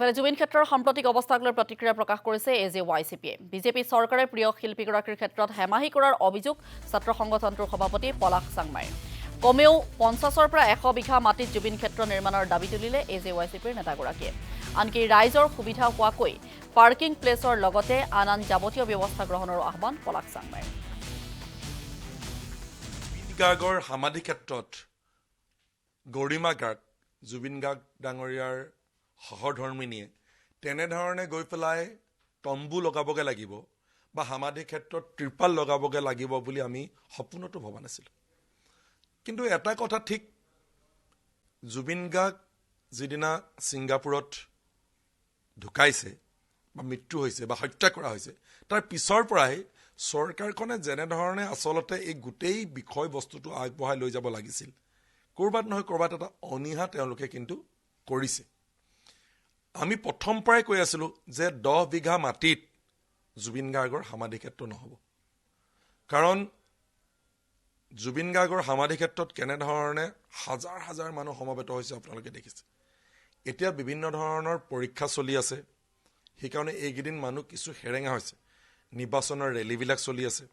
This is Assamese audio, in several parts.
ইফালে জুবিন ক্ষেত্ৰৰ সাম্প্ৰতিক অৱস্থাক লৈ প্ৰতিক্ৰিয়া প্ৰকাশ কৰিছে AJYCPয়ে। বিজেপি চৰকাৰে প্ৰিয় শিল্পীগৰাকীৰ ক্ষেত্ৰত হেমাহি কৰাৰ অভিযোগ ছাত্ৰ সংগঠনটোৰ সভাপতি পলাশ চাংমাইৰ। কমেও 50ৰ পৰা 100 বিঘা মাটিত জুবিন ক্ষেত্ৰ নিৰ্মাণৰ দাবী তুলিলে AJYCPৰ নেতাগৰাকীয়ে। আনকি ৰাইজৰ সুবিধা হোৱাকৈ পাৰ্কিং প্লেচৰ লগতে আন যাৱতীয় ব্যৱস্থা গ্ৰহণৰ আহ্বান পলাশ চাংমাইৰ। জুবিন গাৰ্গৰ সমাধি ক্ষেত্ৰত গৰিমা গাৰ্গ জুবিন গাৰ্গ ডাঙৰীয়াৰ সহধৰ্মিনীয়ে তেনেধৰণে গৈ পেলাই তম্বু লগাবগে লাগিব বা সমাধি ক্ষেত্ৰত ত্ৰিপাল লগাবগে লাগিব বুলি আমি সপোনতো ভবা নাছিলোঁ। কিন্তু এটা কথা ঠিক, জুবিন গাৰ্গ যিদিনা ছিংগাপুৰত ঢুকাইছে বা মৃত্যু হৈছে বা হত্যা কৰা হৈছে, তাৰ পিছৰ পৰাই চৰকাৰখনে যেনেধৰণে আচলতে এই গোটেই বিষয়বস্তুটো আগবঢ়াই লৈ যাব লাগিছিল, ক'ৰবাত নহয় ক'ৰবাত এটা অনীহা তেওঁলোকে কিন্তু কৰিছে। আমি প্ৰথম পৰাই কৈ আছিলোঁ যে 10 বিঘা মাটিত জুবিন গাৰ্গৰ সমাধি ক্ষেত্ৰ নহ'ব। কাৰণ জুবিন গাৰ্গৰ সমাধি ক্ষেত্ৰত কেনেধৰণে হাজাৰ হাজাৰ মানুহ সমবেত হৈছে আপোনালোকে দেখিছে। এতিয়া বিভিন্ন ধৰণৰ পৰীক্ষা চলি আছে, সেইকাৰণে এইকেইদিন মানুহ কিছু সেৰেঙা হৈছে। নিৰ্বাচনৰ ৰেলীবিলাক চলি আছে,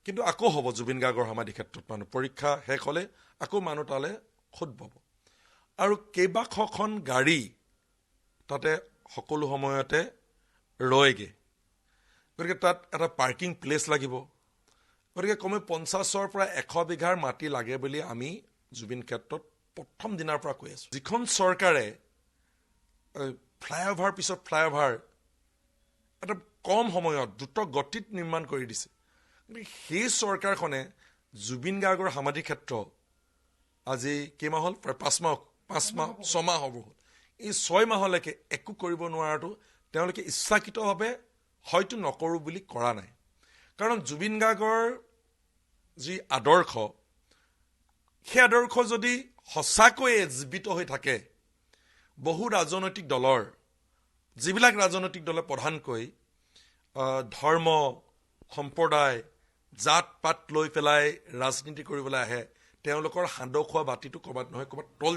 কিন্তু আকৌ হ'ব জুবিন গাৰ্গৰ সমাধি ক্ষেত্ৰত মানুহ। পৰীক্ষা শেষ হ'লে আকৌ মানুহ তালৈ খোদ পাব। আৰু কেইবাশখন গাড়ী তাতে সকলো সময়তে ৰয়গে। গতিকে তাত এটা পাৰ্কিং প্লেচ লাগিব। গতিকে কমেও 50ৰ পৰা 100 বিঘাৰ মাটি লাগে বুলি আমি জুবিন ক্ষেত্ৰত প্ৰথম দিনাৰ পৰা কৈ আছোঁ। যিখন চৰকাৰে ফ্লাইঅভাৰ পিছত ফ্লাইঅভাৰ এটা কম সময়ত দ্ৰুত গতিত নিৰ্মাণ কৰি দিছে, গতিকে সেই চৰকাৰখনে জুবিন গাৰ্গৰ সমাধি ক্ষেত্ৰ আজি কেইমাহ হ'ল, প্ৰায় 6 মাহ হ'ব হ'ল। এই 6 মাহলৈকে একো কৰিব নোৱাৰাটো তেওঁলোকে ইচ্ছাকৃতভাৱে হয়তো নকৰোঁ বুলি কৰা নাই। কাৰণ জুবিন গাৰ্গৰ যি আদৰ্শ, সেই আদৰ্শ যদি সঁচাকৈয়ে জীৱিত হৈ থাকে, বহু ৰাজনৈতিক দলৰ, যিবিলাক ৰাজনৈতিক দলে প্ৰধানকৈ ধৰ্ম সম্প্ৰদায় জাত পাত লৈ পেলাই ৰাজনীতি কৰিবলৈ আহে, তেওঁলোকৰ সান্দহ খোৱা বাতিটো ক'ৰবাত নহয় ক'ৰবাত তল